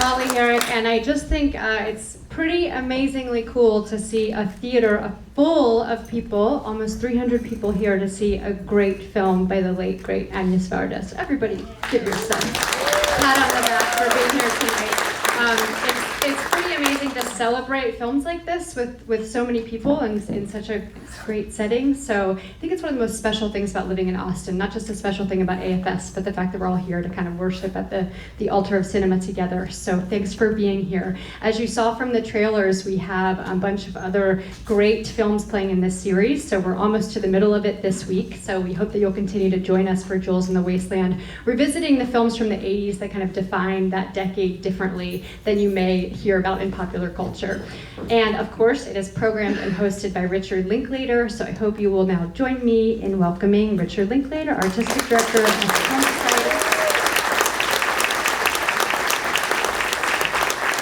Holly here, and I just think it's pretty amazingly cool to see a theater full of people, almost 300 people here to see a great film by the late, great Agnès Varda. So everybody give yourself a pat on the back for being here tonight. It's pretty amazing to celebrate films like this with so many people and in such a great setting. So I think it's one of the most special things about living in Austin, not just a special thing about AFS, but the fact that we're all here to kind of worship at the altar of cinema together. So thanks for being here. As you saw from the trailers, we have a bunch of other great films playing in this series. So we're almost to the middle of it this week. So we hope that you'll continue to join us for Jules in the Wasteland, revisiting the films from the 80s that kind of define that decade differently than you may hear about in popular culture. And of course, it is programmed and hosted by Richard Linklater, so I hope you will now join me in welcoming Richard Linklater, Artistic Director of Film Society.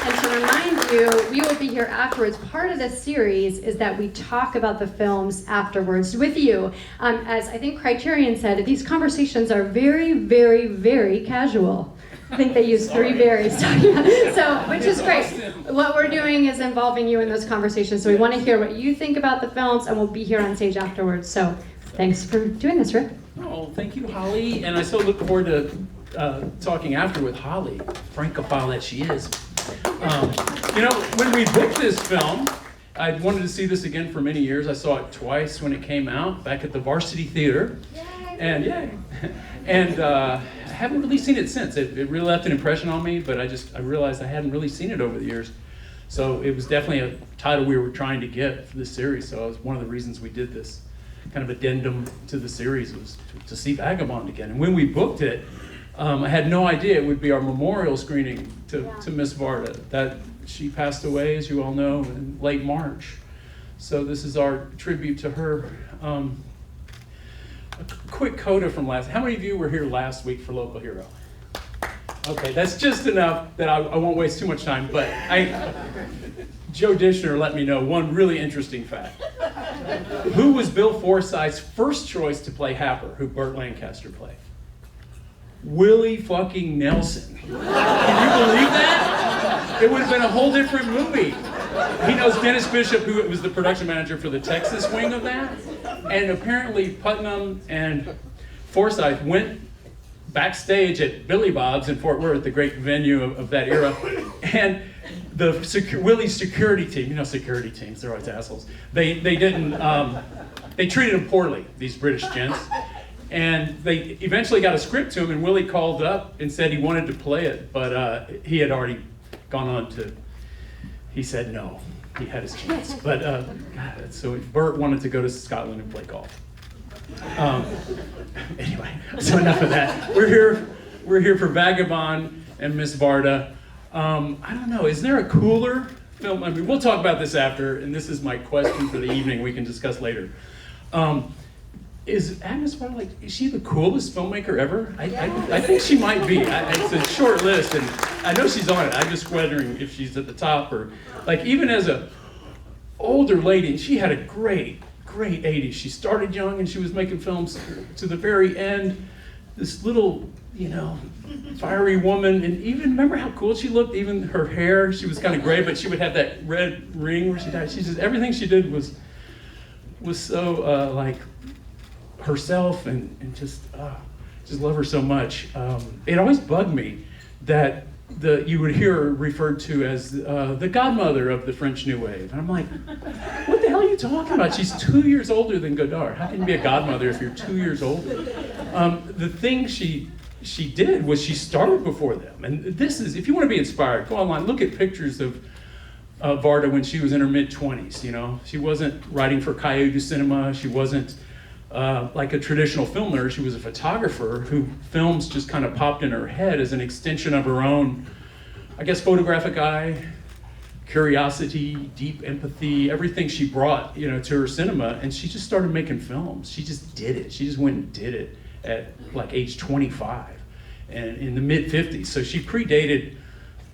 And to remind you, we will be here afterwards. Part of this series is that we talk about the films afterwards with you. As I think Criterion said, these conversations are very, very, very casual. I think they use three berries, so which is great. What we're doing is involving you in those conversations, so we want to hear what you think about the films, and we'll be here on stage afterwards. So thanks for doing this, Rick. Oh, thank you, Holly, and I so look forward to talking after with Holly, francophile that she is. You know, when we booked this film, I wanted to see this again for many years. I saw it twice when it came out, back at the Varsity Theater, and I haven't really seen it since. It really left an impression on me, but I realized I hadn't really seen it over the years. So it was definitely a title we were trying to get for this series. So it was one of the reasons we did this kind of addendum to the series, was to see Vagabond again. And when we booked it, I had no idea it would be our memorial screening to Miss Varda. That she passed away, as you all know, in late March. So this is our tribute to her. A quick coda from how many of you were here last week for Local Hero? Okay, that's just enough that I won't waste too much time, but Joe Dishner let me know one really interesting fact. Who was Bill Forsythe's first choice to play Happer, who Burt Lancaster played? Willie fucking Nelson. Can you believe that? It would have been a whole different movie. He knows Dennis Bishop, who was the production manager for the Texas wing of that. And apparently Putnam and Forsythe went backstage at Billy Bob's in Fort Worth, the great venue of that era. And Willie's security team, you know security teams, they're always assholes. They treated him poorly, these British gents. And they eventually got a script to him, and Willie called up and said he wanted to play it, but he had already gone on to, he said no. He had his chance. But God, so Bert wanted to go to Scotland and play golf. Anyway, so enough of that. We're here for Vagabond and Miss Varda. I don't know, is there a cooler film? I mean, we'll talk about this after, and this is my question for the evening we can discuss later. Is Agnès Varda, is she the coolest filmmaker ever? I think she might be. It's a short list, and I know she's on it. I'm just wondering if she's at the top, or even as a older lady, and she had a great 80s. She started young, and she was making films to the very end. This little, fiery woman, and even remember how cool she looked. Even her hair, she was kind of gray, but she would have that red ring where she died. She just everything she did was so like herself, and just love her so much. It always bugged me that you would hear her referred to as the godmother of the French New Wave. And I'm like, what the hell are you talking about? She's 2 years older than Godard. How can you be a godmother if you're 2 years older? The thing she did was she started before them. And this is, if you want to be inspired, go online, look at pictures of Varda when she was in her mid-20s, She wasn't writing for Cahiers du Cinema. She wasn't like a traditional film nerd. She was a photographer who films just kind of popped in her head as an extension of her own, I guess, photographic eye, curiosity, deep empathy, everything she brought, to her cinema. And she just started making films. She just did it. She just went and did it at like age 25 and in the mid 50s. So she predated,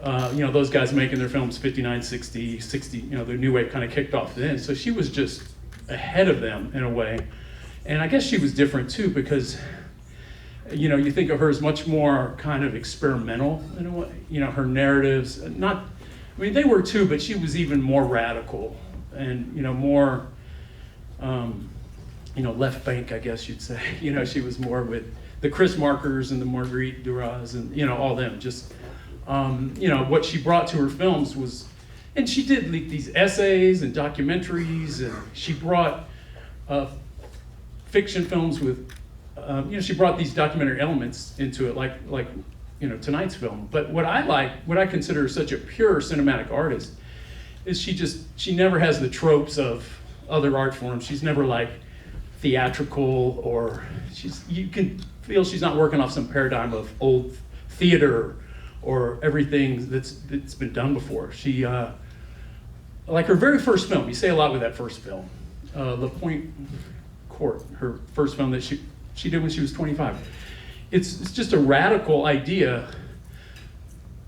those guys making their films 59, 60, the new wave kind of kicked off then. So she was just ahead of them in a way. And I guess she was different too, because you know, you think of her as much more kind of experimental in a way. You know, her narratives, not, I mean, they were too, but she was even more radical and, you know, more, you know, left bank, I guess you'd say. You know, she was more with the Chris Markers and the Marguerite Duras and, you know, all them. Just, you know, what she brought to her films was, and she did these essays and documentaries, and she brought fiction films with, you know, she brought these documentary elements into it, like you know, tonight's film. But what I consider such a pure cinematic artist is she never has the tropes of other art forms. She's never like theatrical, or you can feel she's not working off some paradigm of old theater or everything that's been done before. She, like her very first film, you say a lot with that first film, La Pointe Court, her first film that she did when she was 25. It's just a radical idea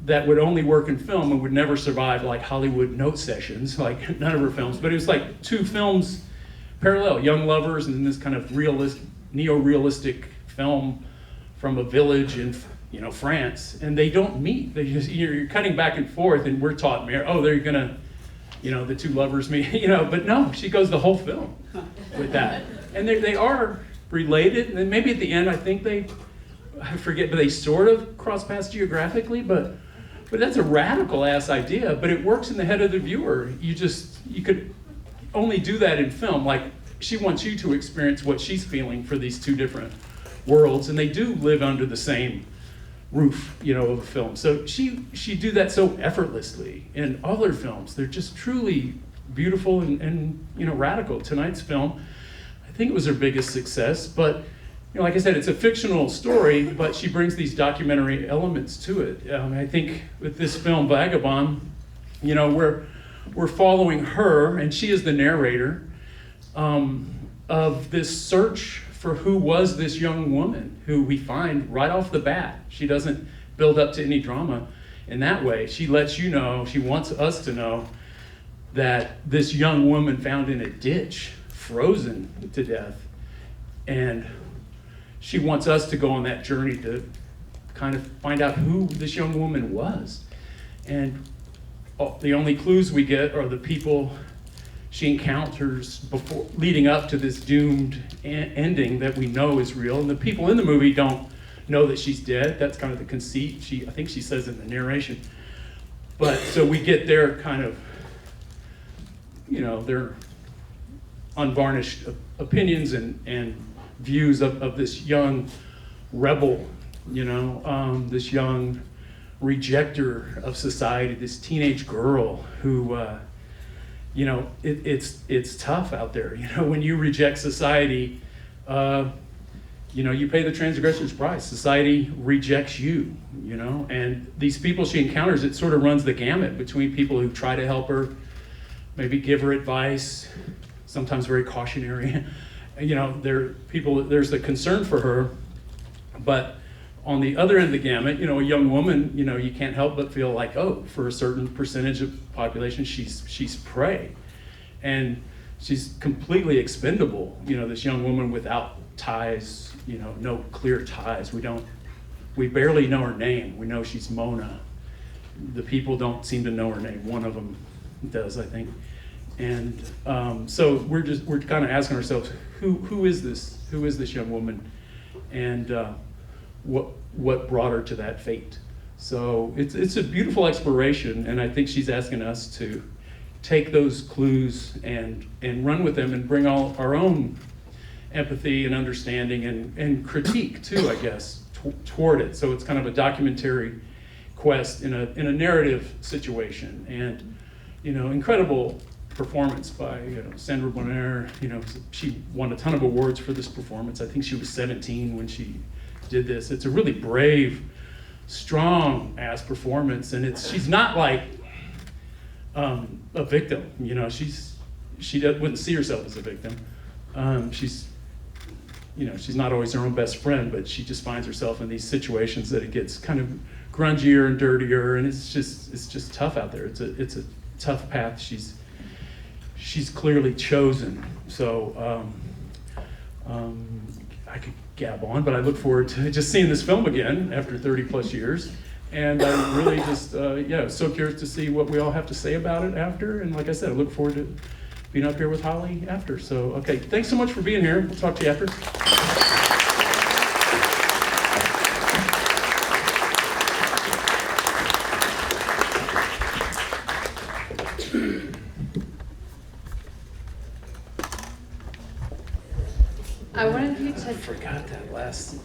that would only work in film and would never survive like Hollywood note sessions, like none of her films. But it was like two films parallel, Young Lovers and then this kind of neo-realistic film from a village in, you know, France, and they don't meet. They just, you're cutting back and forth, and we're taught, oh, they're gonna, you know, the two lovers meet, you know, but no, she goes the whole film with that. And they are related, and then maybe at the end, I think I forget, but they sort of cross paths geographically, but that's a radical ass idea, but it works in the head of the viewer. You could only do that in film. Like, she wants you to experience what she's feeling for these two different worlds, and they do live under the same roof, you know, of a film. So she do that so effortlessly in all her films. They're just truly beautiful and you know, radical. Tonight's film, I think it was her biggest success, but you know, like I said, it's a fictional story, but she brings these documentary elements to it. I think with this film, Vagabond, you know, we're following her, and she is the narrator of this search for who was this young woman who we find right off the bat. She doesn't build up to any drama in that way. She lets you know, she wants us to know that this young woman found in a ditch, frozen to death, and she wants us to go on that journey to kind of find out who this young woman was. And the only clues we get are the people she encounters before, leading up to this doomed ending that we know is real. And the people in the movie don't know that she's dead. That's kind of the conceit. I think she says in the narration. But so we get their kind of, you know, their unvarnished opinions and views of this young rebel, you know, this young rejecter of society, this teenage girl who, you know, it's tough out there. You know, when you reject society, you know, you pay the transgressor's price. Society rejects you, you know, and these people she encounters, it sort of runs the gamut between people who try to help her, maybe give her advice, sometimes very cautionary. You know, there's the concern for her, but on the other end of the gamut, you know, a young woman, you know, you can't help but feel like, oh, for a certain percentage of the population, she's prey. And she's completely expendable, you know, this young woman without ties, you know, no clear ties. We barely know her name. We know she's Mona. The people don't seem to know her name. One of them does, I think. And so we're kind of asking ourselves, who is this? Who is this young woman? And what brought her to that fate? So it's a beautiful exploration, and I think she's asking us to take those clues and run with them and bring all our own empathy and understanding and critique too, I guess, toward it. So it's kind of a documentary quest in a narrative situation, and you know, incredible performance by Sandra Bonner. You know, she won a ton of awards for this performance. I think she was 17 when she did this. It's a really brave, strong ass performance, and she's not like a victim. You know, she wouldn't see herself as a victim. She's not always her own best friend, but she just finds herself in these situations that it gets kind of grungier and dirtier, and it's just tough out there. It's a tough path she's clearly chosen. So I could gab on, but I look forward to just seeing this film again after 30 plus years. And I'm really just, so curious to see what we all have to say about it after. And like I said, I look forward to being up here with Holly after. So, okay, thanks so much for being here. We'll talk to you after. I wanted you I to. forgot that last,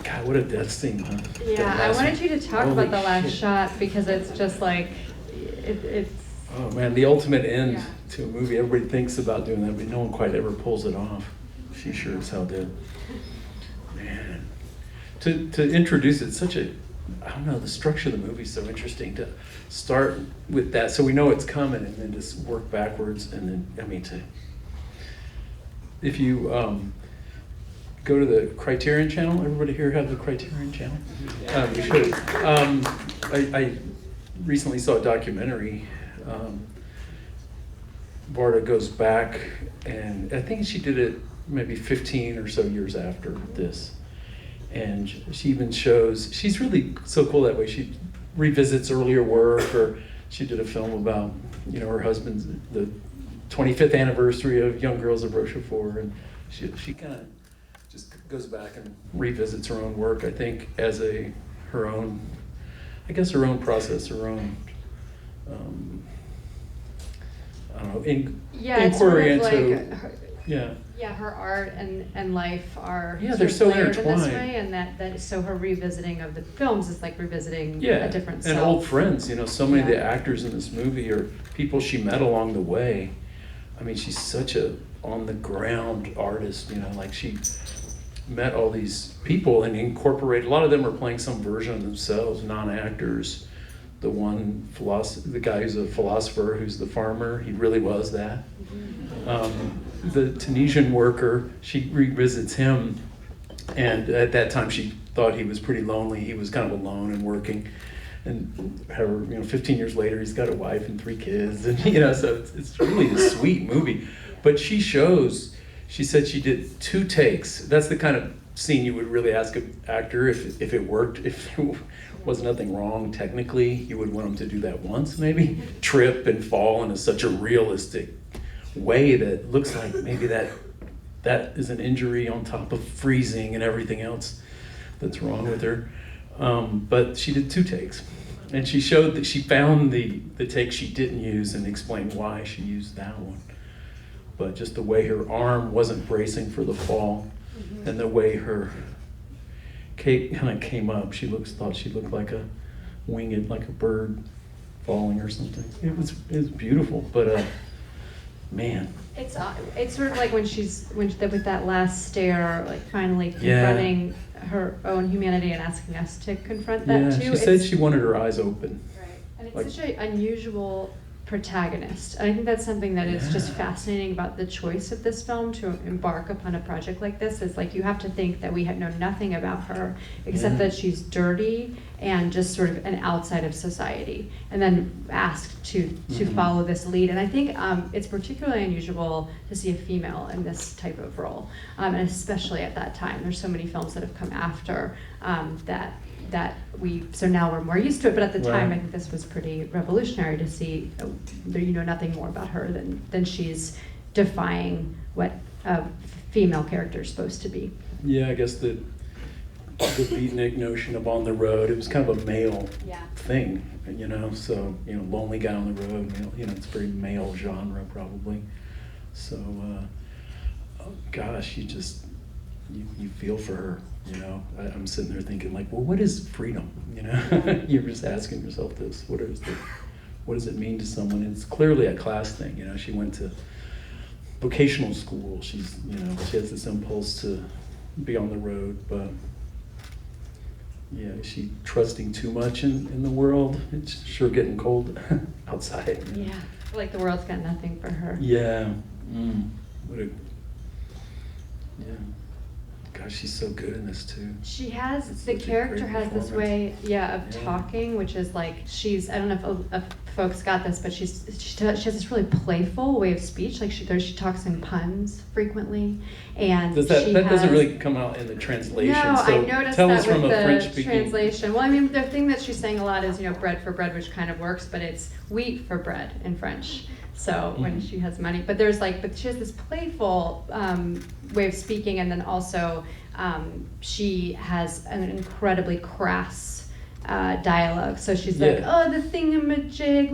God, what a death scene, huh? Yeah, I wanted you to talk Holy about the last shit. shot because it's just like, it's. Oh man, the ultimate end Yeah. to a movie. Everybody thinks about doing that, but no one quite ever pulls it off. She sure as hell did. Man, to introduce it, such a, I don't know, the structure of the movie is so interesting. To start with that, so we know it's coming, and then just work backwards, and then if you go to the Criterion channel, everybody here have the Criterion channel? You should. I recently saw a documentary. Varda goes back, and I think she did it maybe 15 or so years after this. And she even shows, she's really so cool that way. She revisits earlier work, or she did a film about, her husband's, the 25th anniversary of Young Girls of Rochefort, and she kind of just goes back and revisits her own work, I think, as her own process, her own, I don't know, It's sort inquiry of like into, her art and life are they're so layered in this intertwined. way, and so her revisiting of the films is like revisiting a different and self. old friends, so many of the Yeah. actors in this movie are people she met along the way. I mean, she's such a on-the-ground artist, like she met all these people and incorporated, a lot of them are playing some version of themselves, non-actors. The the guy who's a philosopher, who's the farmer, he really was that. The Tunisian worker, she revisits him, and at that time she thought he was pretty lonely. He was kind of alone and working. And however, 15 years later, he's got a wife and 3 kids, and so it's really a sweet movie. But she said she did 2 takes. That's the kind of scene you would really ask an actor if it worked, if there was nothing wrong technically, you would want him to do that once, maybe trip and fall in such a realistic way that looks like maybe that is an injury on top of freezing and everything else that's wrong with her. But she did 2 takes, and she showed that she found the take she didn't use and explained why she used that one. But just the way her arm wasn't bracing for the fall, and the way her cape kind of came up, thought she looked like a winged, like a bird falling or something. It was beautiful, but man. It's sort of like when with that last stare, like finally confronting her own humanity and asking us to confront that too. She said she wanted her eyes open. Right, and it's such an unusual protagonist. And I think that's something that is just fascinating about the choice of this film to embark upon a project like this. Is like you have to think that we know nothing about her except that she's dirty and just sort of an outside of society, and then asked to follow this lead. And I think it's particularly unusual to see a female in this type of role, and especially at that time. There's so many films that have come after so now we're more used to it, but at the time I think this was pretty revolutionary to see nothing more about her than she's defying what a female character is supposed to be. Yeah, I guess the beatnik notion of on the road, it was kind of a male thing, so lonely guy on the road, it's a very male genre probably. So gosh, you feel for her. I'm sitting there thinking like, well, what is freedom? You're just asking yourself this. What does it mean to someone? It's clearly a class thing. She went to vocational school. She has this impulse to be on the road, but is she trusting too much in the world? It's sure getting cold outside. Yeah, I feel like the world's got nothing for her. Yeah. Gosh, she's so good in this too. She has, It's the such a character great has this way, of Yeah. talking, which is like, I don't know if folks got this, but she has this really playful way of speech. Like she talks in puns frequently, and That doesn't really come out in the translation. No, so I noticed tell that us from with a the French-speaking translation. Well, I mean, the thing that she's saying a lot is, bread for bread, which kind of works, but it's wheat for bread in French. So when she has money, but she has this playful way of speaking, and then also she has an incredibly crass dialogue. So she's like, oh, the thingamajig,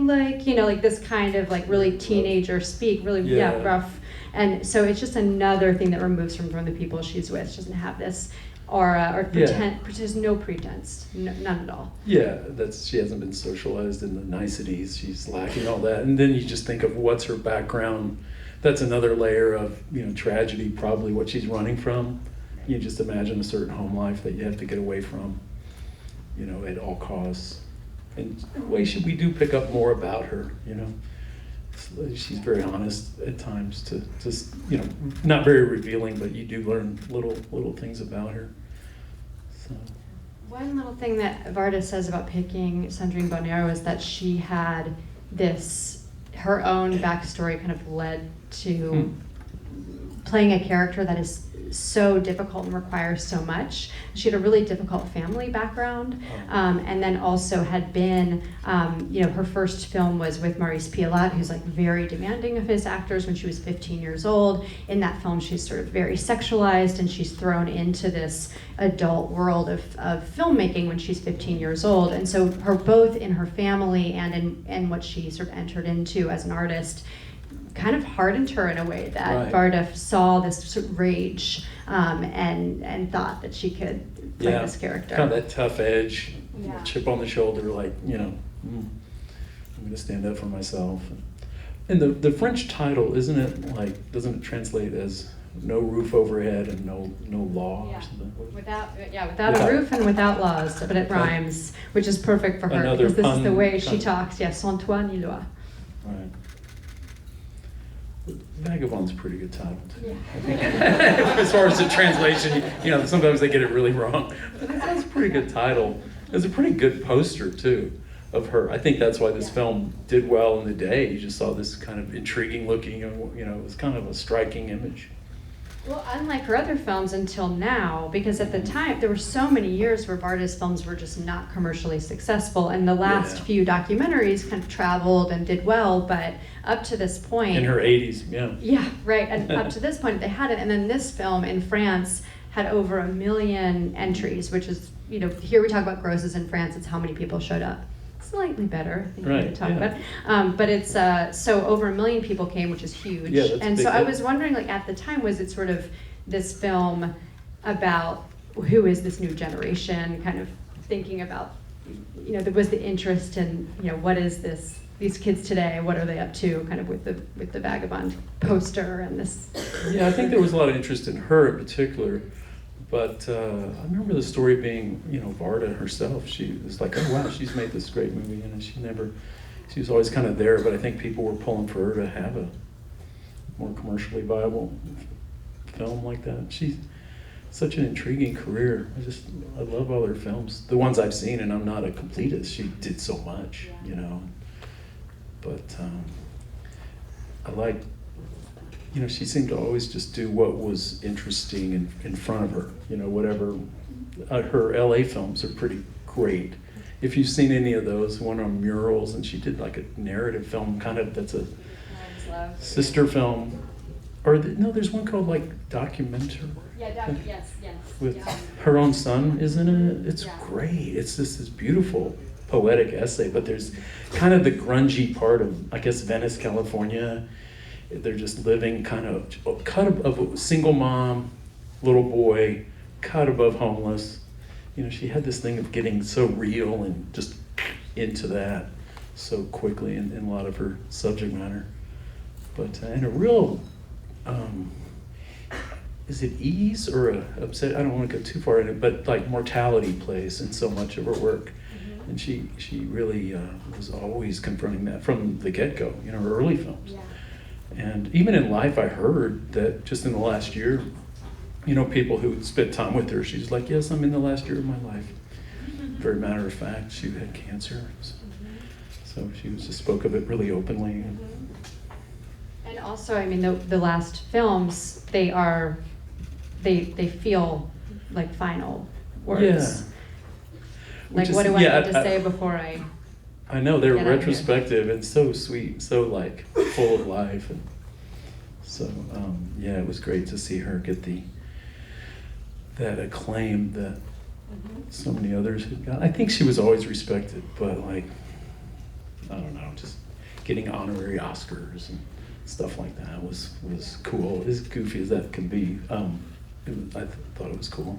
like this kind of like really teenager speak, really rough. And so it's just another thing that removes from the people she's with. She doesn't have this aura or pretend. There's no pretense, none at all. Yeah, she hasn't been socialized in the niceties. She's lacking all that. And then you just think of what's her background. That's another layer of tragedy, probably what she's running from. You just imagine a certain home life that you have to get away from, at all costs. And in a way, we do pick up more about her, She's very honest at times to just, not very revealing, but you do learn little things about her. So. One little thing that Varda says about picking Sandrine Bonnier is that she had her own backstory kind of led to playing a character that is so difficult and requires so much. She had a really difficult family background, and then also had been, her first film was with Maurice Pialat, who's like very demanding of his actors when she was 15 years old. In that film, she's sort of very sexualized, and she's thrown into this adult world of filmmaking when she's 15 years old. And so both in her family and in what she sort of entered into as an artist, kind of hardened her in a way that Varda saw this sort of rage and thought that she could play this character. Kind of that tough edge, chip on the shoulder, like, I'm going to stand up for myself. And the French title, doesn't it translate as no roof overhead and no law or something? Without a roof and without laws, but it rhymes, which is perfect for her because this is the way she talks. Sans toi ni loi. Right. Vagabond's a pretty good title too. Yeah. As far as the translation, sometimes they get it really wrong. But that's a pretty good title. It's a pretty good poster too of her. I think that's why this film did well in the day. You just saw this kind of intriguing looking, it was kind of a striking image. Well, unlike her other films until now, because at the time there were so many years where Varda's films were just not commercially successful, and the last few documentaries kind of traveled and did well, but up to this point... In her 80s, Yeah, right, and up to this point they hadn't, and then this film in France had over 1 million entries, which is, here we talk about grosses in France, it's how many people showed up. Slightly better, I think we could talk about. But it's, so over 1 million people came, which is huge. Yeah, that's and big so I was wondering, at the time, was it sort of this film about who is this new generation, kind of thinking about, there was the interest in, what is these kids today, what are they up to, kind of with the Vagabond poster and this. Yeah, I think there was a lot of interest in her in particular. But I remember the story being, Varda herself. She was like, oh wow, she's made this great movie, and she was always kind of there. But I think people were pulling for her to have a more commercially viable film like that. She's such an intriguing career. I love all her films, the ones I've seen, and I'm not a completist. She did so much, But I like. She seemed to always just do what was interesting in front of her. Whatever. Her LA films are pretty great. If you've seen any of those, one on murals, and she did like a narrative film, kind of that's a sister film. Or there's one called like Documentary. Yeah, yes. With her own son, isn't it? It's great. It's just this beautiful poetic essay, but there's kind of the grungy part of, I guess, Venice, California. They're just living kind of cut of a single mom, little boy, cut above homeless. She had this thing of getting so real and just into that so quickly in a lot of her subject matter. But in a real, is it ease or upset? I don't want to go too far in it, but like mortality plays in so much of her work. And she really was always confronting that from the get-go, her early films. Yeah. And even in life, I heard that just in the last year, people who spent time with her, she's like, yes, I'm in the last year of my life. Very matter of fact, she had cancer. So she just spoke of it really openly. And also, I mean, the last films, they feel like final words. Yeah. Like, what do I need to say before I know, they were get out of retrospective and so sweet, so like full of life. And so, yeah, it was great to see her get that acclaim that so many others had got. I think she was always respected, but like, I don't know, just getting honorary Oscars and stuff like that was cool. As goofy as that can be, I thought it was cool.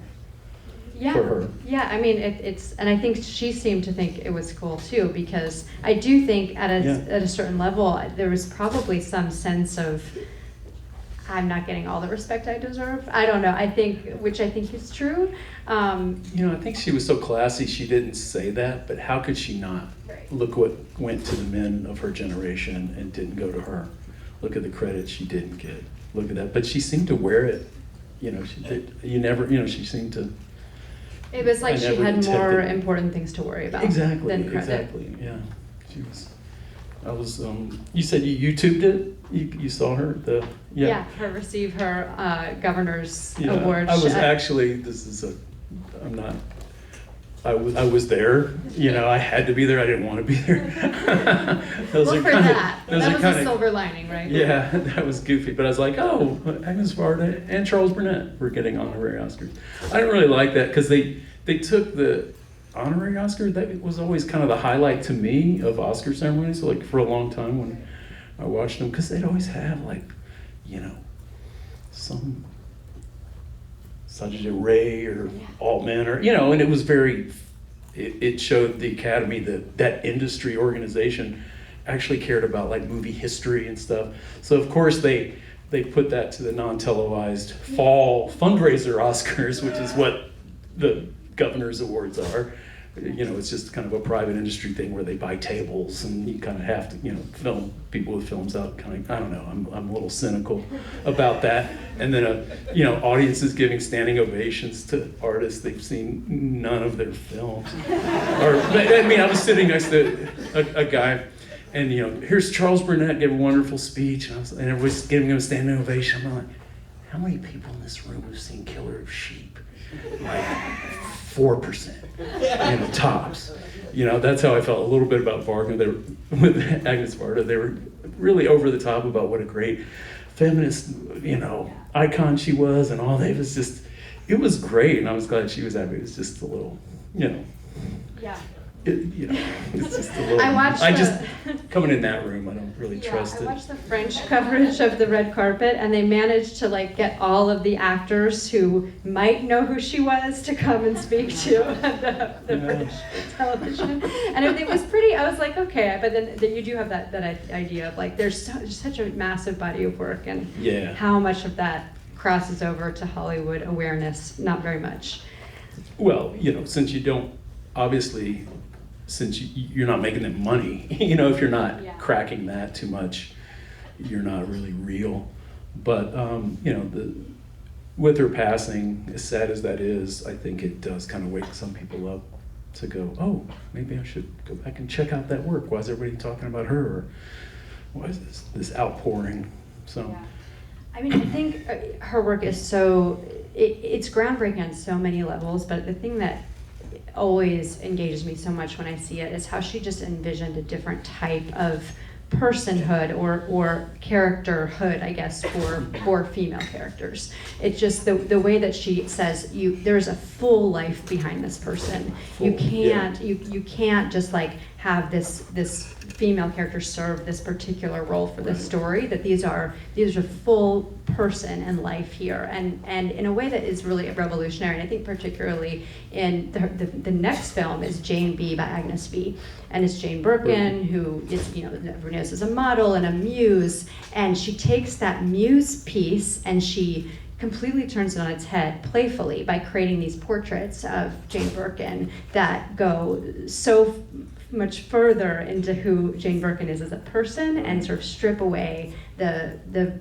Yeah. For her. Yeah, I mean, it's, and I think she seemed to think it was cool too, because I do think at a certain level, there was probably some sense of, I'm not getting all the respect I deserve. I don't know, which I think is true. I think she was so classy, she didn't say that, but how could she not? Right. Look what went to the men of her generation and didn't go to her. Look at the credit she didn't get. Look at that. But she seemed to wear it. She seemed to. It was like she had more important things to worry about. Exactly, than credit. exactly, yeah. You said you YouTubed it? You saw her? Yeah, her receive her governor's award. I was actually, I was there, I had to be there, I didn't want to be there. That was a silver lining, right? Yeah, that was goofy, but I was like, oh, Agnès Varda and Charles Burnett were getting honorary Oscars. I didn't really like that, because they took the honorary Oscar, that was always kind of the highlight to me of Oscar ceremonies, so like for a long time when I watched them, because they'd always have like, some Satyajit Ray or Altman or, and it was it showed the Academy that industry organization actually cared about like movie history and stuff. So of course they put that to the non-televised fall fundraiser Oscars, which is what the Governor's Awards are. It's just kind of a private industry thing where they buy tables and you kind of have to, film people with films out. Kind of, I don't know. I'm a little cynical about that. And then, audiences giving standing ovations to artists they've seen none of their films. I was sitting next to a guy, and here's Charles Burnett gave a wonderful speech, and everybody's giving him a standing ovation. I'm like, how many people in this room have seen Killer of Sheep? Like 4%, tops. That's how I felt a little bit about Varga. With Agnès Varda, they were really over the top about what a great feminist, icon she was, and all that. It was great, and I was glad she was happy. It was just a little, Yeah. It's just a little. Coming in that room, I don't really trust it. I watched the French coverage of the red carpet, and they managed to get all of the actors who might know who she was to come and speak to the French television. And it was pretty. I was like, okay, but then you do have that idea of there's such a massive body of work, and how much of that crosses over to Hollywood awareness? Not very much. Well, since you don't, obviously, since you're not making them money, if you're not cracking that too much, you're not really real. But, with her passing, as sad as that is, I think it does kind of wake some people up to go, oh, maybe I should go back and check out that work. Why is everybody talking about her? Or why is this outpouring? So. Yeah. I mean, I think her work is it's groundbreaking on so many levels, but the thing that always engages me so much when I see it is how she just envisioned a different type of personhood or characterhood, I guess, for female characters. It's just the way that she says there's a full life behind this person. You can't just have this female character serve this particular role for this story. That these are full person and life here, and in a way that is really revolutionary. And I think particularly in the next film is Jane B by Agnès B, and it's Jane Birkin, who is everyone knows as a model and a muse, and she takes that muse piece and she completely turns it on its head playfully by creating these portraits of Jane Birkin that go so much further into who Jane Birkin is as a person and sort of strip away the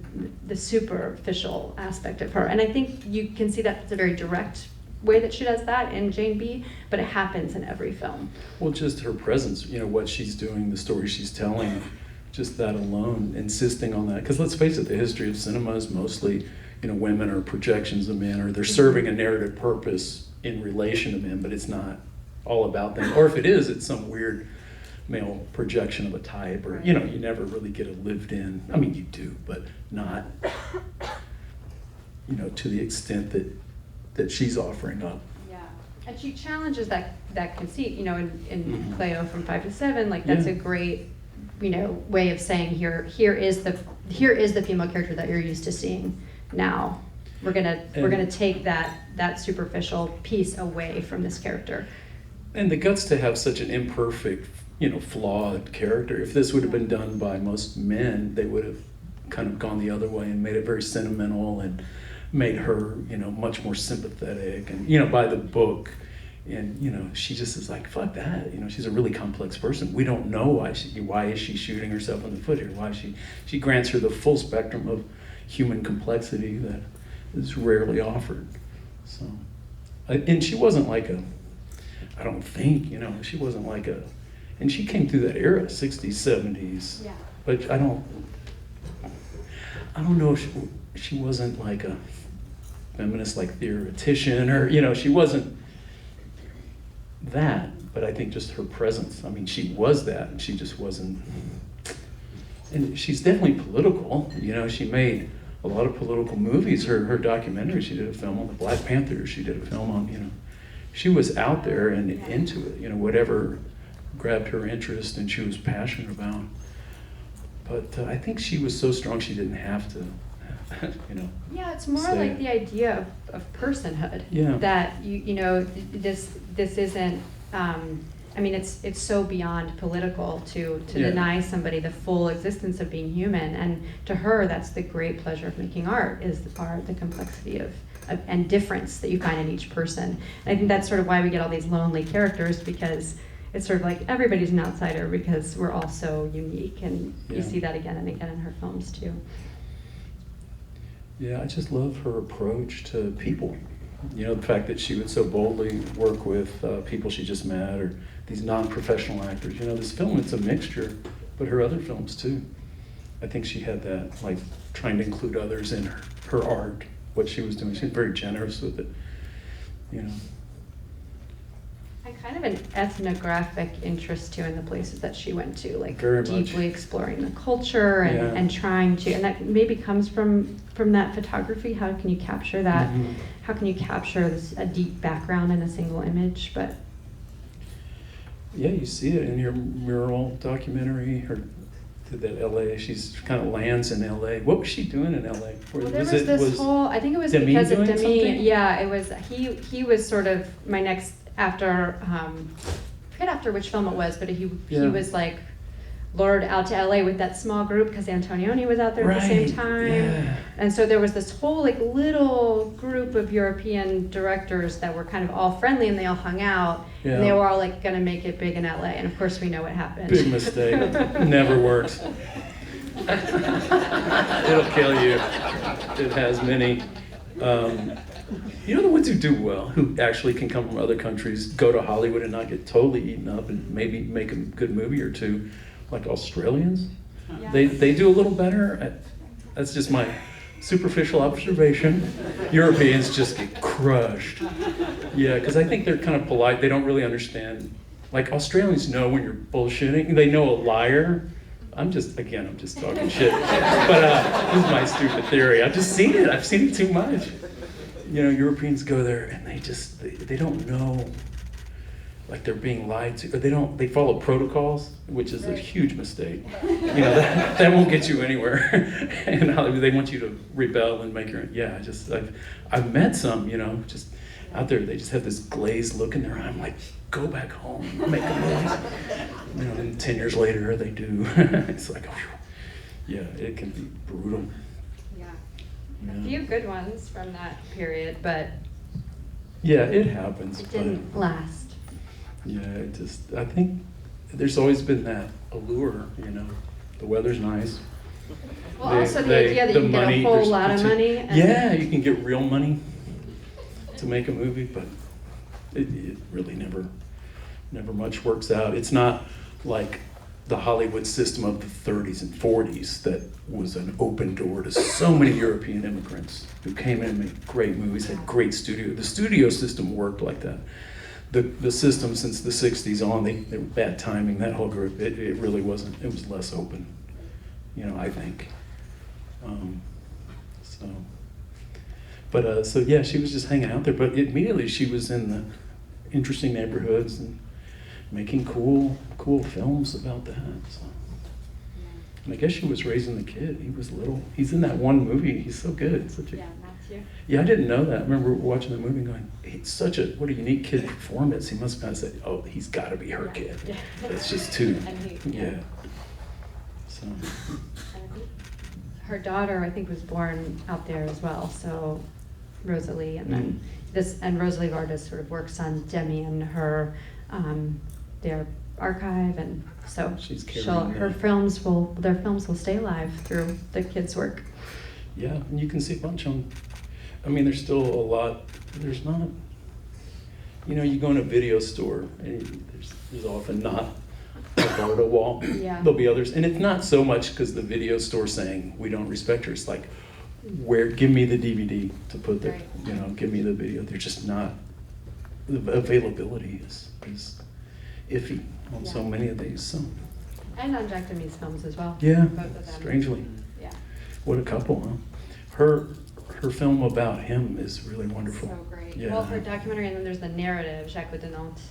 superficial aspect of her. And I think you can see that it's a very direct way that she does that in Jane B, but it happens in every film. Well, just her presence, you know, what she's doing, the story she's telling, just that alone, insisting on that. Because let's face it, the history of cinema is mostly, you know, women are projections of men, or they're serving a narrative purpose in relation to men, but it's not all about them. Or if it is, it's some weird male projection of a type, or, you know, you never really get a lived in, I mean, you do, but not, you know, to the extent that she's offering up. Yeah, and she challenges that conceit, you know, in Cleo from 5 to 7, like that's a great, you know, way of saying here is the female character that you're used to seeing now. We're gonna take that superficial piece away from this character. And the guts to have such an imperfect, you know, flawed character. If this would have been done by most men, they would have kind of gone the other way and made it very sentimental and made her, you know, much more sympathetic, and, you know, by the book. And, you know, she just is like, fuck that. You know, she's a really complex person. We don't know why is she shooting herself in the foot here? Why she grants her the full spectrum of human complexity that is rarely offered. So, and she wasn't like I don't think, you know, she wasn't like and she came through that era, 60s, 70s. Yeah. But I don't know if she wasn't like a feminist, like theoretician, or, you know, she wasn't that, but I think just her presence, I mean, she was that, and she just wasn't, and she's definitely political, you know, she made a lot of political movies, her documentary, she did a film on the Black Panthers, she did a film on, you know, she was out there and into it, you know, whatever grabbed her interest and she was passionate about. But I think she was so strong she didn't have to, you know. Yeah, it's more like the idea of personhood. Yeah. That you know, this isn't. I mean, it's so beyond political to deny somebody the full existence of being human, and to her, that's the great pleasure of making art, is the complexity of and difference that you find in each person. And I think that's sort of why we get all these lonely characters, because it's sort of like everybody's an outsider because we're all so unique, and you see that again and again in her films too. Yeah, I just love her approach to people. You know, the fact that she would so boldly work with people she just met, or these non-professional actors. You know, this film, it's a mixture, but her other films too. I think she had that, like, trying to include others in her art, what she was doing. She was very generous with it, you know. And kind of an ethnographic interest too in the places that she went to, like very deeply much exploring the culture and trying to, and that maybe comes from that photography. How can you capture that? Mm-hmm. How can you capture a deep background in a single image? But yeah, you see it in your mural documentary, her that LA. She's kind of lands in LA. What was she doing in LA? Well, there was this whole. I think it was because of Demi. Something? Yeah, it was. He was sort of my next after. I forget after which film it was, but he was like lured out to LA with that small group because Antonioni was out there at the same time. Yeah. And so there was this whole like little group of European directors that were kind of all friendly, and they all hung out. Yeah. And they were all like gonna make it big in LA, and of course we know what happened. Big mistake. Never works. It'll kill you. It has many. You know, the ones who do well, who actually can come from other countries, go to Hollywood and not get totally eaten up, and maybe make a good movie or two, like Australians. Yeah. They do a little better. That's just my superficial observation. Europeans just get crushed. Yeah, because I think they're kind of polite. They don't really understand. Like, Australians know when you're bullshitting. They know a liar. I'm just talking shit. But this is my stupid theory. I've just seen it. I've seen it too much. You know, Europeans go there and they don't know, like, they're being lied to, or they follow protocols, which is a huge mistake. You know, that won't get you anywhere. And they want you to rebel and make your own. I've met some, you know, just out there, they just have this glazed look in their eye. I'm like, go back home, make a movie. You know, and 10 years later, they do. It's like, oh, yeah, it can be brutal. Yeah. A few good ones from that period, but yeah, it happens. it didn't last. Yeah, I think there's always been that allure, you know. The weather's nice. Well, also the idea that you can get a whole lot of money. And yeah, you can get real money to make a movie, but it really never much works out. It's not like the Hollywood system of the 30s and 40s that was an open door to so many European immigrants who came in and made great movies, had great studio. The studio system worked like that. The system since the 60s on, they were bad timing, that whole group, it really wasn't, it was less open, you know, I think. So yeah, she was just hanging out there, but immediately she was in the interesting neighborhoods and making cool films about that. So. And I guess she was raising the kid. He was little. He's in that one movie. He's so good. Matthew. Yeah, I didn't know that. I remember watching the movie and going, it's such a, what a unique kid performance. He must have said, oh, he's got to be her kid. Yeah. It's just too, yeah. So. Her daughter, I think, was born out there as well. So Rosalie, and then Rosalie Varda sort of works on Demi and her their archive, and so their films will stay alive through the kids' work. Yeah, and you can see a bunch on. I mean, there's still a lot. There's not. You know, you go in a video store, and there's often not a Varda wall. Yeah. There'll be others, and it's not so much because the video store saying we don't respect her. It's like, give me the DVD to put there. Right. You know, give me the video. They're just not. The availability is iffy on so many of these. So. And on Jack Demi's films as well. Yeah, both of them. Strangely. Yeah. What a couple, huh? Her film about him is really wonderful. So great. Yeah. Well, her documentary, and then there's the narrative, Jacques de Nantes,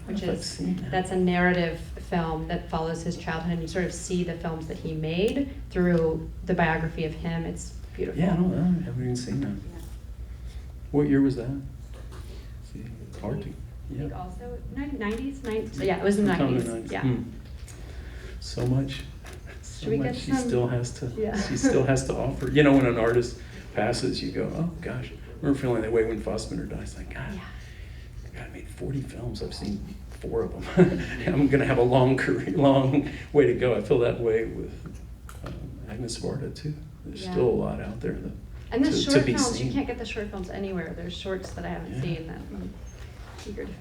which is, that's a narrative film that follows his childhood, and you sort of see the films that he made through the biography of him. It's beautiful. Yeah, I haven't even seen that. Yeah. What year was that? Hard to. I think also 90s. Yeah, it was in the 90s. Yeah. So much. Should we get she some? still has to. Yeah. She still has to offer. You know, when an artist passes, you go, oh gosh. I remember feeling that way when Fassbinder died. It's like, God, I made 40 films. I've seen 4 of them. I'm gonna have a long career, long way to go. I feel that way with Agnès Varda too. There's still a lot out there that. And the short films, seen. you can't get the short films anywhere. There's shorts that I haven't seen that I'm eager to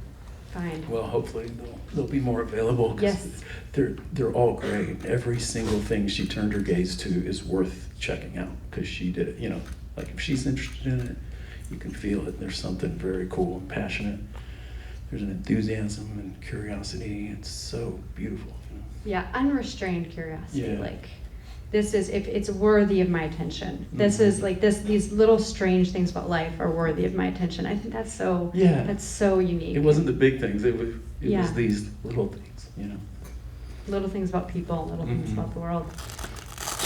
find. Well, hopefully they'll be more available. Yes. They're all great. Every single thing she turned her gaze to is worth checking out because she did it. You know, like if she's interested in it, you can feel it. There's something very cool and passionate. There's an enthusiasm and curiosity. It's so beautiful. You know? Yeah, unrestrained curiosity. Yeah. Like, this is, if it's worthy of my attention. This is like these little strange things about life are worthy of my attention. I think that's so. Yeah. That's so unique. It wasn't the big things. It was these little things. You know. Little things about people, little things about the world.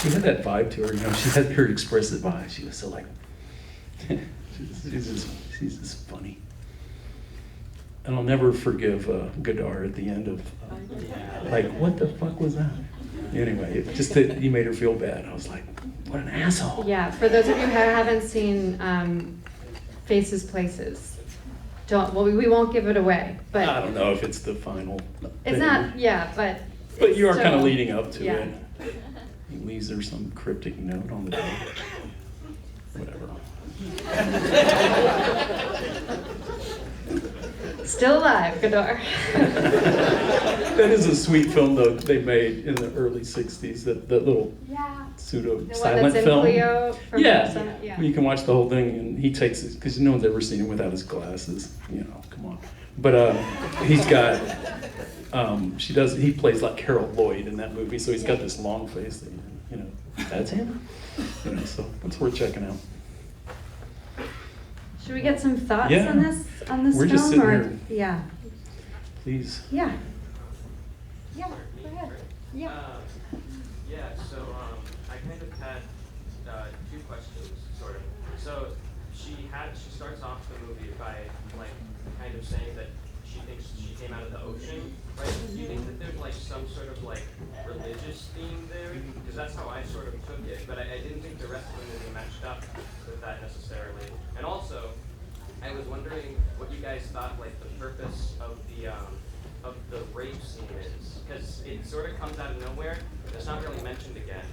She had that vibe to her. You know, she had her expressive vibe. She was so like. she's just funny. And I'll never forgive Godard at the end of, like, what the fuck was that? Anyway, just that he made her feel bad. I was like, what an asshole. Yeah, for those of you who haven't seen Faces, Places, we won't give it away. But I don't know if it's the final it's thing. not, but you are kind of leading up to yeah. it. He leaves her some cryptic note on the door. Whatever. Still alive, Godard. That is a sweet film, though, they made in the early 60s, that little pseudo-silent film. Cleo from Yeah, you can watch the whole thing, and he takes it, because no one's ever seen him without his glasses, you know, come on. But he's got, he plays like Harold Lloyd in that movie, so he's got this long face that, you know, that's him. You know, so it's worth checking out. Should we get some thoughts on this We're film? just sitting here. Yeah. Please. Yeah. Yeah, go ahead. Yeah. So I kind of had 2 questions, sort of. So she starts off the movie by like kind of saying that she thinks she came out of the ocean, right? Do you think that there's like some sort of like religious theme there? Because that's how I sort of took it, but I didn't think the rest of the movie matched up with that necessarily. And also, I was wondering what you guys thought, like the purpose of the of the rape scene is, because it sort of comes out of nowhere. It's not really mentioned again,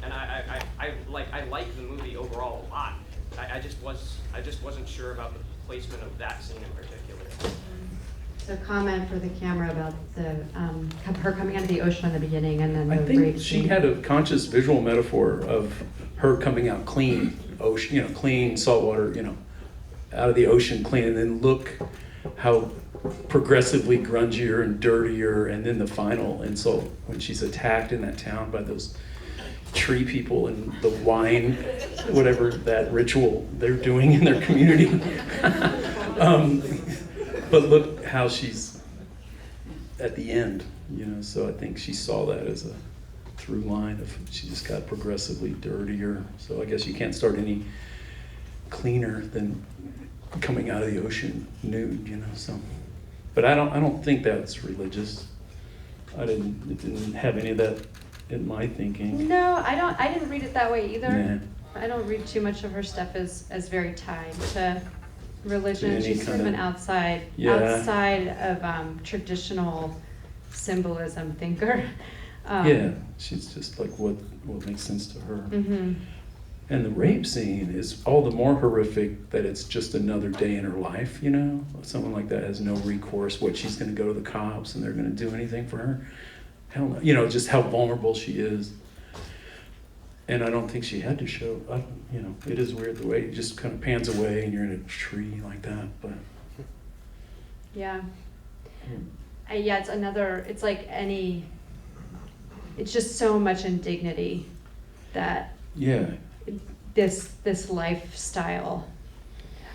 and I like the movie overall a lot. I just wasn't sure about the placement of that scene in particular. So comment for the camera about the her coming out of the ocean in the beginning, and then the I rape think she scene. had a conscious visual metaphor of her coming out clean, ocean, you know, clean saltwater, you know, out of the ocean clean, and then look how progressively grungier and dirtier, and then the final insult when she's attacked in that town by those tree people and the wine, whatever that ritual they're doing in their community. But look how she's at the end, you know, so I think she saw that as a through line of she just got progressively dirtier. So I guess you can't start any cleaner than coming out of the ocean nude, you know, so. But I don't think that's religious. It didn't have any of that in my thinking. No, I didn't read it that way either. Nah. I don't read too much of her stuff as very tied to religion. Any She's sort of kind an of- outside Yeah. of traditional symbolism thinker. Yeah, she's just like what makes sense to her. Mm-hmm. And the rape scene is all the more horrific that it's just another day in her life, you know? Someone like that has no recourse. What, she's gonna go to the cops and they're gonna do anything for her? Hell no. You know, just how vulnerable she is. And I don't think she had to show, you know, it is weird the way it just kind of pans away and you're in a tree like that, but. Yeah. Yeah, it's like it's just so much indignity that Yeah, this lifestyle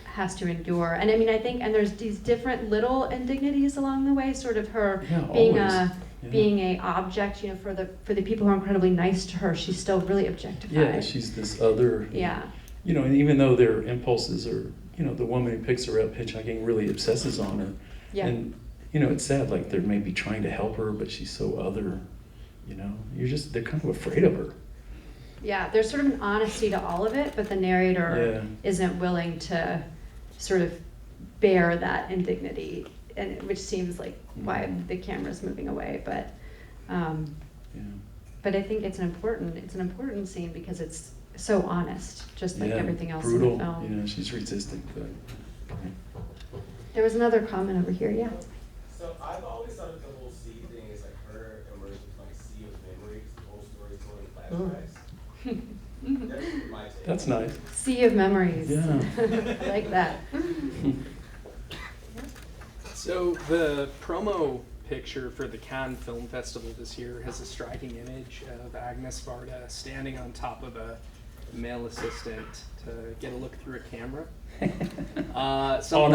has to endure. And I mean, I think, and there's these different little indignities along the way, sort of her Yeah, being always. a Yeah. being a object, you know, for the people who are incredibly nice to her, she's still really objectified. yeah, she's this other. Yeah. You know, and even though their impulses are, you know, the woman who picks her up hitchhiking really obsesses on her. Yeah. And, you know, it's sad, like they're maybe trying to help her, but she's so other, you know, they're kind of afraid of her. Yeah, there's sort of an honesty to all of it, but the narrator Yeah. isn't willing to sort of bear that indignity, and which seems like why the camera's moving away. But Yeah. but I think it's an important scene because it's so honest, just like Yeah, everything else brutal, in the film. you know, she's resistant, but. There was another comment over here, yeah. So I've always thought of the whole sea thing as like her emerging from like a sea of memories, the whole story told in flashbacks. That's my take. That's nice. Sea of memories. Yeah. I like that. So the promo picture for the Cannes Film Festival this year has a striking image of Agnès Varda standing on top of a male assistant to get a look through a camera.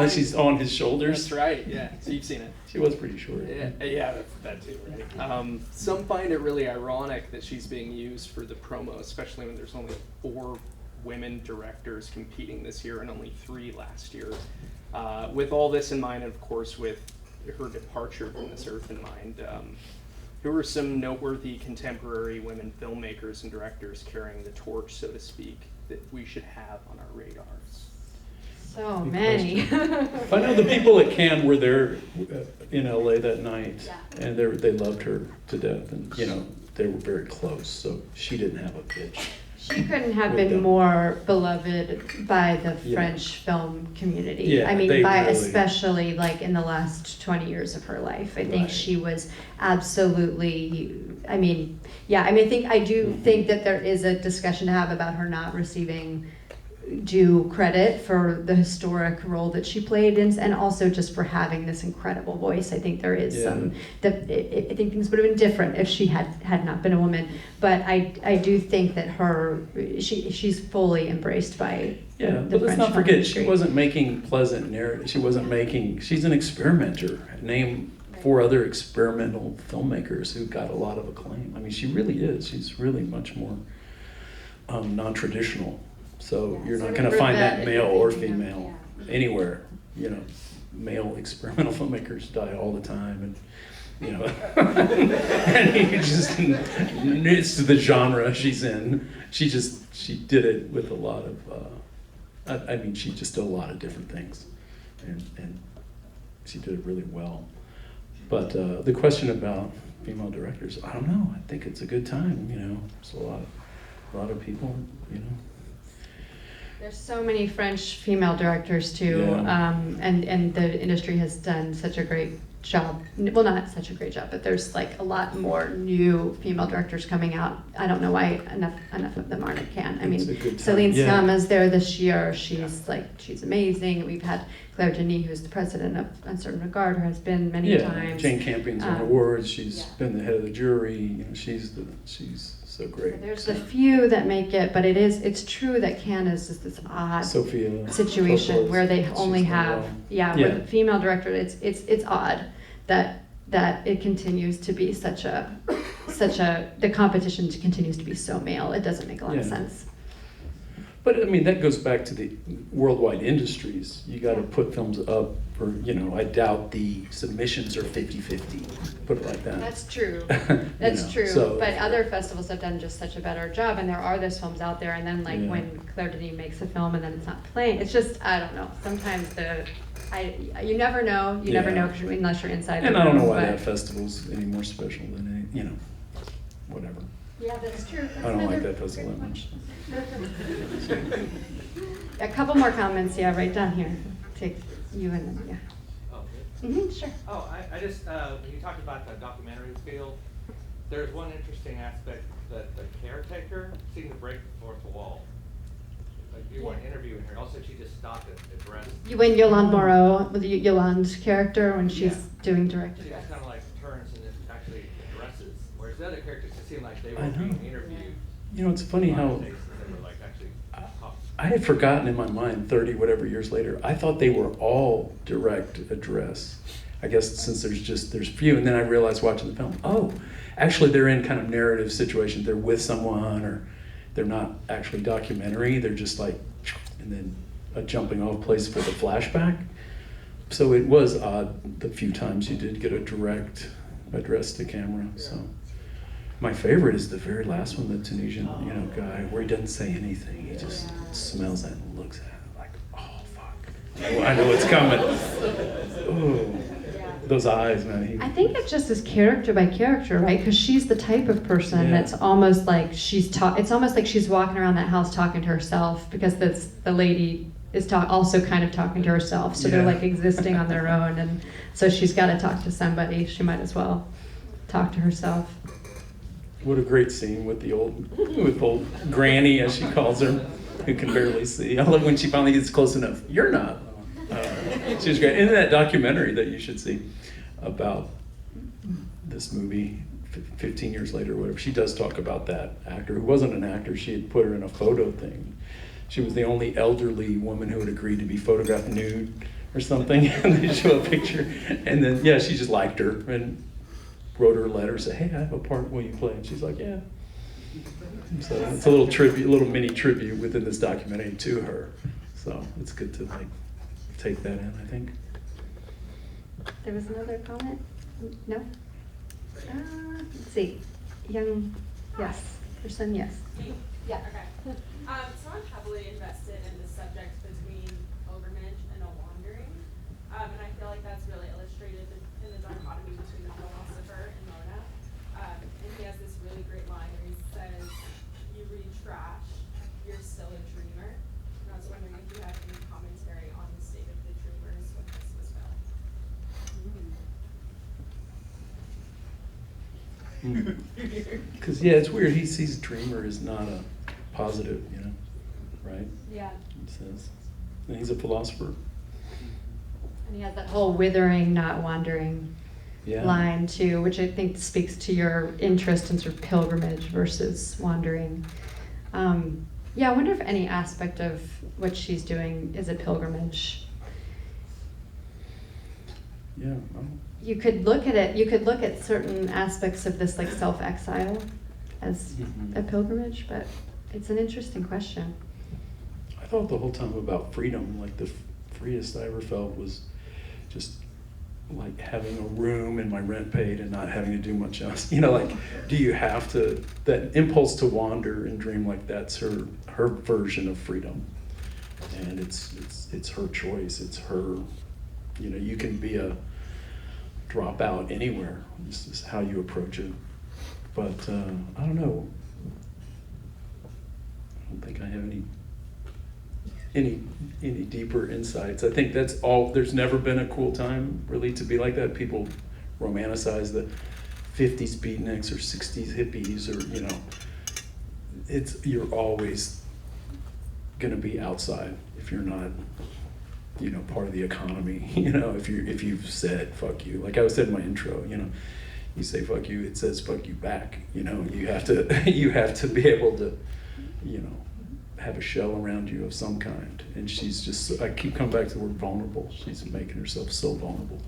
She's on his shoulders. That's right, yeah. So you've seen it. She was pretty short. Yeah, that too, right? Some find it really ironic that she's being used for the promo, especially when there's only 4 women directors competing this year and only 3 last year. With all this in mind, and of course with her departure from this earth in mind, who are some noteworthy contemporary women filmmakers and directors carrying the torch, so to speak, that we should have on our radars? So Good many. I know the people at Cannes were there in LA that night, and they loved her to death, and you know they were very close. So she didn't have a pitch. She couldn't have With been them. more beloved by the Yeah. French film community. Yeah, I mean, they really- especially like in the last 20 years of her life. I think Right. she was absolutely, I mean, I do think that there is a discussion to have about her not receiving due credit for the historic role that she played in, and also just for having this incredible voice. I think there is Yeah. I think things would have been different if she had not been a woman. But I do think that she's fully embraced by Yeah, the but let's French not film forget industry. she wasn't making pleasant narrative. She's an experimenter. Name 4 other experimental filmmakers who got a lot of acclaim. I mean, she really is. She's really much more non-traditional. So you're not sort going of to find Rivette, that if male you're or thinking of- female anywhere. You know, male experimental filmmakers die all the time, and you know, and he just knits to the genre she's in. She did it with a lot of. I mean, she just did a lot of different things, and she did it really well. But the question about female directors, I don't know. I think it's a good time. You know, there's a lot of people. You know. There's so many French female directors too, Yeah. and the industry has done such a great job. Well, not such a great job, but there's like a lot more new female directors coming out. I don't know why enough of them aren't at Cannes. I It's mean, a good time. Celine Yeah. Sciamma is there this year. She's amazing. We've had Claire Denis, who's the president of Uncertain Regard, who has been many Yeah, times. Jane Campion's won Um, awards. She's yeah. been the head of the jury. You know, she's so great. There's a few that make it, but it's true that Cannes is just this odd Sophia situation Coppola's- where they she's only done have well. yeah, Yeah. with the female director. It's odd that it continues to be such a the competition continues to be so male. It doesn't make a lot of Yeah. sense. But I mean, that goes back to the worldwide industries. You got to put films up for, you know, I doubt the submissions are 50-50, put it like that. That's true. You That's know, true. so- But other festivals have done just such a better job, and there are those films out there. And then, like Yeah. when Claire Denis makes a film and then it's not playing, it's just I don't know. Sometimes you never know. You never Yeah. know unless you're inside. And the I don't know room, why but- that festival's any more special than any, you know, whatever. Yeah, that's true. I don't like that festival that much. A couple more comments, yeah, right down here. Take you and then, yeah. Oh, good. Mm-hmm, sure. Oh, I just, when you talked about the documentary field, there's one interesting aspect that the caretaker seemed to break the fourth wall. Like you weren't interviewing her, also she just stopped and addressed. When Yolande Moreau, with Yolande's character, when she's Yeah. doing direct. She just kind of like turns and it actually addresses, whereas the other characters just seemed like they I were know. being interviewed. You know, it's funny how They were like actually talking. I had forgotten in my mind 30 whatever years later, I thought they were all direct address. I guess since there's few, and then I realized watching the film, oh, actually they're in kind of narrative situations. They're with someone, or they're not actually documentary. They're just like, and then a jumping off place for the flashback. So it was odd the few times you did get a direct address to camera. So my favorite is the very last one, the Tunisian, you know, guy, where he doesn't say anything. He just smells it and looks at it like, oh fuck, I know it's coming. Oh, those eyes, man. I think it just is character by character, right? Because she's the type of person Yeah. that's almost like it's almost like she's walking around that house talking to herself, because the lady is also kind of talking to herself. So they're Yeah. like existing on their own, and so she's got to talk to somebody. She might as well talk to herself. What a great scene with old Granny, as she calls her, who can barely see. I love when she finally gets close enough. You're not. She's great. In that documentary that you should see about this movie, 15 years later or whatever, she does talk about that actor who wasn't an actor. She had put her in a photo thing. She was the only elderly woman who had agreed to be photographed nude or something, and they show a picture. And then, yeah, she just liked her and wrote her a letter, said, hey, I have a part, will you play? And she's like, yeah. So it's a little mini tribute within this documentary to her. So it's good to like take that in, I think. There was another comment? No? Let's see. Yes. Person, yes. Yeah. Okay. So I'm heavily invested in the subject between pilgrimage and a wandering. And I feel like that's really illustrated in the dichotomy between the philosopher and Mona. And he has this really great line where he says, you read trash, you're still a dreamer. And I was wondering if you had any commentary on the state of the dreamers when this was filmed. Because, yeah, it's weird. He sees dreamer as not a positive, you know, right? Yeah. He says. And he's a philosopher. And he has that whole withering, not wandering Yeah. line too, which I think speaks to your interest in sort of pilgrimage versus wandering. Yeah, I wonder if any aspect of what she's doing is a pilgrimage. Yeah. Well, You could look at it, you could look at certain aspects of this like self-exile as a pilgrimage, but it's an interesting question. I thought the whole time about freedom, like the freest I ever felt was just like having a room and my rent paid and not having to do much else. You know, like, do you have to, that impulse to wander and dream, like that's her version of freedom. And it's her choice, it's her, you know, you can be drop out anywhere. This is how you approach it. But I don't know. I don't think I have any deeper insights. I think that's all. There's never been a cool time really to be like that. People romanticize the 50s beatniks or 60s hippies, or you know, you're always gonna be outside if you're not, you know, part of the economy. You know, if you've said fuck you, like I said in my intro, you know, you say fuck you, it says fuck you back. You know, you have to be able to, you know, have a shell around you of some kind. And she's just, I keep coming back to the word vulnerable. She's making herself so vulnerable,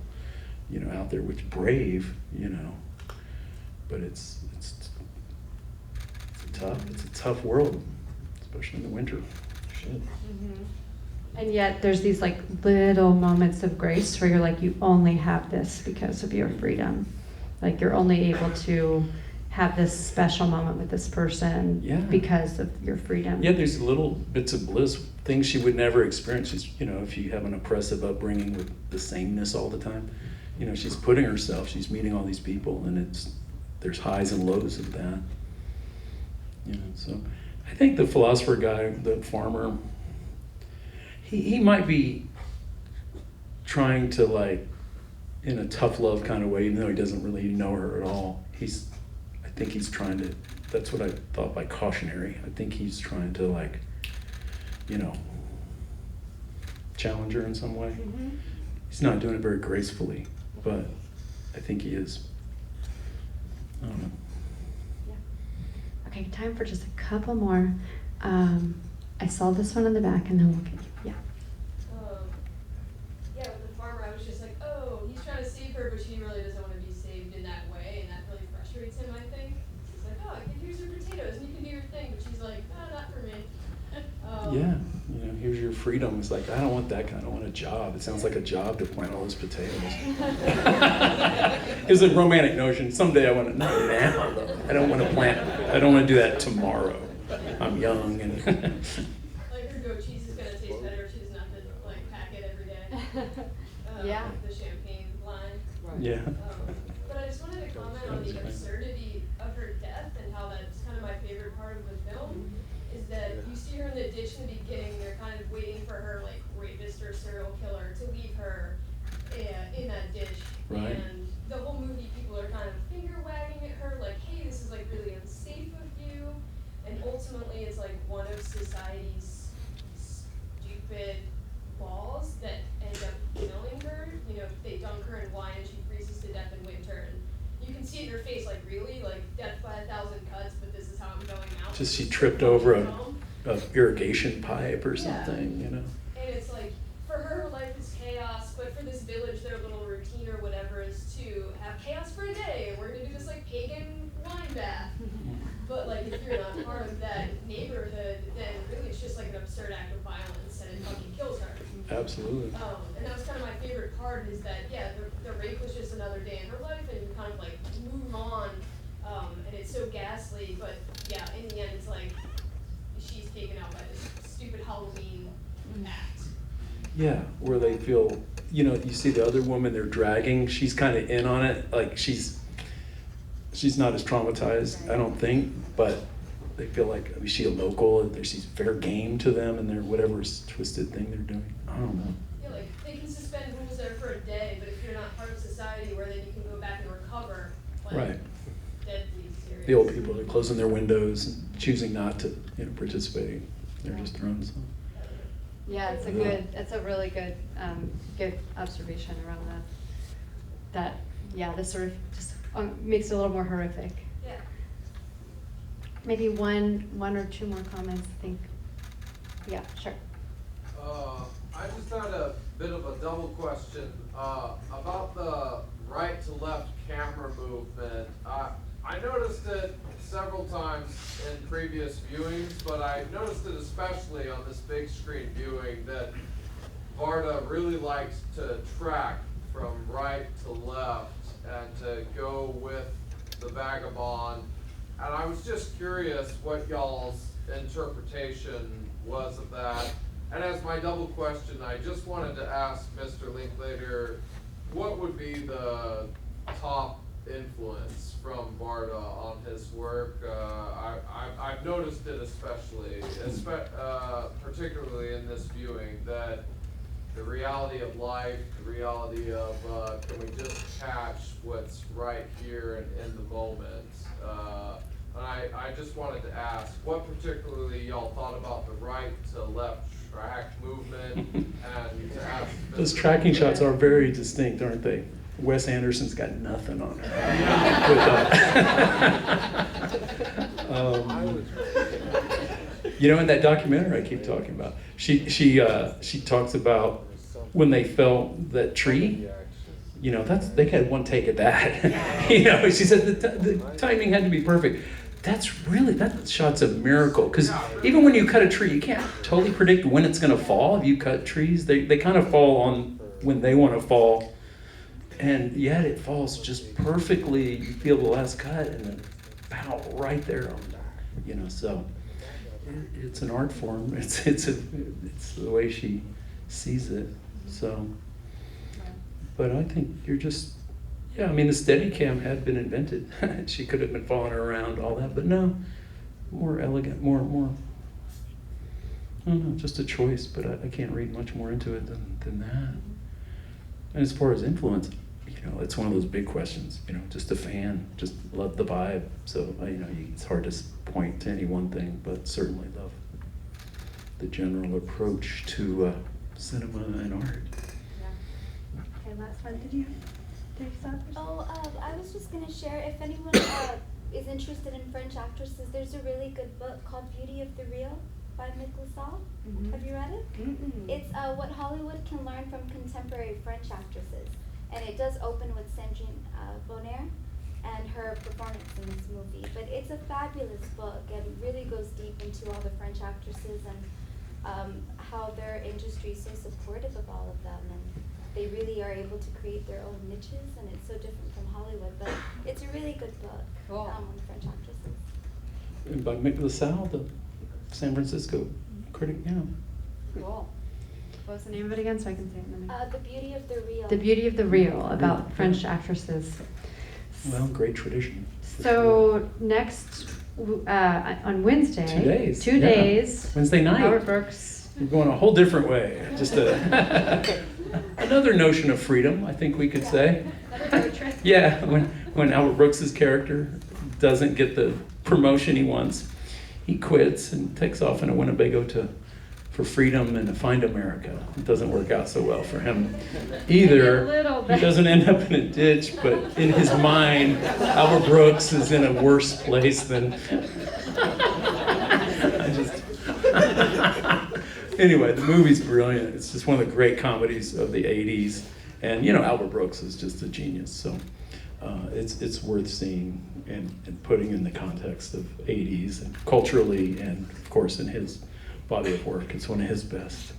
you know, out there, which brave, you know, but it's a tough world, especially in the winter. Shit. Mm-hmm. And yet there's these like little moments of grace where you're like, you only have this because of your freedom. Like you're only able to have this special moment with this person because of your freedom. Yeah, there's little bits of bliss, things she would never experience. She's, you know, if you have an oppressive upbringing with the sameness all the time, you know, she's putting herself, she's meeting all these people, and there's highs and lows of that. You know, so I think the philosopher guy, the farmer, he might be trying to, like, in a tough love kind of way, even though he doesn't really know her at all. I think he's trying to, that's what I thought by cautionary. I think he's trying to, like, you know, challenge her in some way. Mm-hmm. He's not doing it very gracefully, but I think he is. I don't know. Yeah. Okay, time for just a couple more. I saw this one in the back, and then we'll get you. Yeah. Yeah, with the farmer, I was just like, oh, he's trying to save her, but she really doesn't want to be saved in that way, and that really frustrates him, I think. He's like, oh, I can here's your potatoes, and you can do your thing, but she's like, oh, not for me. Yeah, you know, here's your freedom. It's like, I don't want that kind. I want a job. It sounds like a job to plant all those potatoes. It's a romantic notion. Someday I want to, not now, though. I don't want to plant, I don't want to do that tomorrow. I'm young and like her goat cheese is gonna taste better if she doesn't have to like pack it every day. Yeah. Like the champagne line. yeah. But I just wanted to comment on the absurdity of her death and how that's kind of my favorite part of the film. Is that you see her in the ditch in the beginning, they're kind of waiting for her like rapist or serial killer to leave her in that ditch. Right. And the whole movie, people are kind of finger wagging at her like, hey, this is like really unsafe of you. And ultimately, it's like one of society's stupid laws that end up killing her. You know, they dunk her in wine and she freezes to death in winter. And you can see in her face, like, really? Like, death by 1,000 cuts, but this is how I'm going out. Just she tripped over a irrigation pipe or something, you know. And it's like, for her life is chaos, but for this village, their little routine or whatever is to have chaos for a day. We're gonna do this like pagan wine bath. But like, if you're not part of that neighborhood, then really it's just like an absurd act of violence, and it fucking kills her. Absolutely. And that was kind of my favorite part, is that, yeah, the rape was just another day in her life, and you kind of like move on, and it's so ghastly, but yeah, in the end, it's like, she's taken out by this stupid Halloween act. Yeah, where they feel, you know, you see the other woman they're dragging, she's kind of in on it, like she's not as traumatized, I don't think, but they feel like, is she a local? She's fair game to them and their whatever twisted thing they're doing. I don't know. Yeah, like, they can suspend rules there for a day, but if you're not part of society where then you can go back and recover, like, Right. deadly serious. The old people are closing their windows and choosing not to, you know, participate. They're just thrown. So. Yeah, it's a really good observation around that. Yeah, this sort of just makes it a little more horrific. Yeah. Maybe one or two more comments, I think. Yeah, sure. I just had a bit of a double question about the right to left camera movement. I noticed it several times in previous viewings, but I noticed it especially on this big screen viewing that Varda really likes to track from right to left and to go with the Vagabond. And I was just curious what y'all's interpretation was of that. And as my double question, I just wanted to ask Mr. Linklater, what would be the top influence from Varda on his work? I've noticed it especially, particularly in this viewing, that the reality of life, the reality of can we just catch what's right here and in the moment? And I just wanted to ask, what particularly y'all thought about the right to left track movement, and to ask Those tracking shots are very distinct, aren't they? Wes Anderson's got nothing on her. You know, in that documentary I keep talking about, she talks about when they felt that tree. You know, they had one take at that. You know, she said the timing had to be perfect. That shot's a miracle, because even when you cut a tree, you can't totally predict when it's going to fall. If you cut trees, they kind of fall on when they want to fall, and yet it falls just perfectly. You feel the last cut, and then pow, right there. You know, so it's an art form. It's the way she sees it. So, but I think you're just. Yeah, I mean, the Steadicam had been invented. She could have been following her around, all that, but no, more elegant, more, I don't know, just a choice, but I can't read much more into it than that. And as far as influence, you know, it's one of those big questions, you know, just a fan, just love the vibe. So, you know, it's hard to point to any one thing, but certainly love the general approach to cinema and art. Yeah. Okay, last one, did you? Oh, I was just going to share, if anyone is interested in French actresses, there's a really good book called Beauty of the Real by Linklater. Have you read it? It's what Hollywood can learn from contemporary French actresses. And it does open with Sandrine Bonnaire and her performance in this movie. But it's a fabulous book and really goes deep into all the French actresses and how their industry is so supportive of all of them. And they really are able to create their own niches, and it's so different from Hollywood. But it's a really good book on French actresses. And by Mick LaSalle, the San Francisco critic, yeah. Cool. What was the name of it again, so I can say it in the The Beauty of the Real. The Beauty of the Real, about French actresses. Well, great tradition. So next, on Wednesday. 2 days. 2 days. Wednesday night. Howard Brooks. We're going a whole different way. Just another notion of freedom, I think we could say. Another road trip. Yeah, when Albert Brooks's character doesn't get the promotion he wants, he quits and takes off in a Winnebago for freedom and to find America. It doesn't work out so well for him either. Maybe a little bit. He doesn't end up in a ditch, but in his mind, Albert Brooks is in a worse place than. Anyway, the movie's brilliant. It's just one of the great comedies of the 80s. And, you know, Albert Brooks is just a genius. So it's worth seeing and putting in the context of 80s and culturally and, of course, in his body of work. It's one of his best.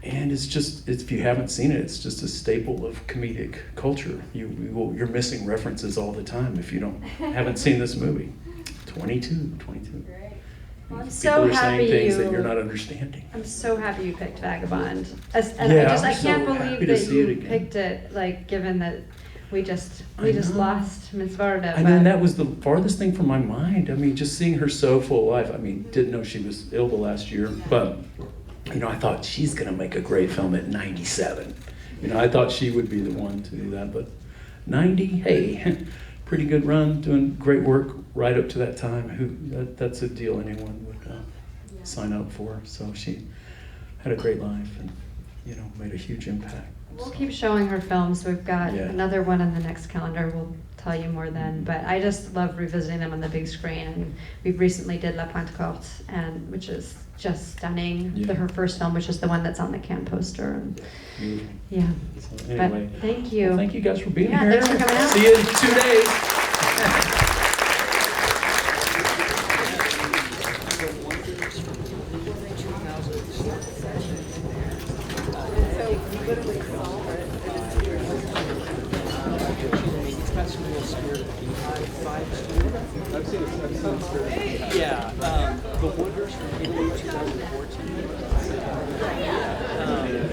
And if you haven't seen it, it's just a staple of comedic culture. You're missing references all the time if you haven't seen this movie. 22. Great. Well, I'm People so are happy saying things that you're not understanding. I'm so happy you picked Vagabond. And Yeah, I I'm so can't happy believe to that see it you again. picked it, like, given that we just I know. lost Miss Varda. I mean, that was the farthest thing from my mind. I mean, just seeing her so full of life. I mean, didn't know she was ill the last year, but, you know, I thought she's going to make a great film at 97. You know, I thought she would be the one to do that, but 90, hey, pretty good run, doing great work right up to that time. That's a deal anyone would sign up for. So she had a great life and, you know, made a huge impact. We'll keep showing her films. We've got Yeah. another one on the next calendar. We'll tell you more then. But I just love revisiting them on the big screen. And we recently did La Pentecôte, which is just stunning. Yeah. Her first film, which is the one that's on the can poster. And Beautiful. yeah. So anyway, But thank you. well, thank you guys for being Yeah, here. thanks for coming out. See you in 2 days. Yeah, The Wonders from Italy 2014.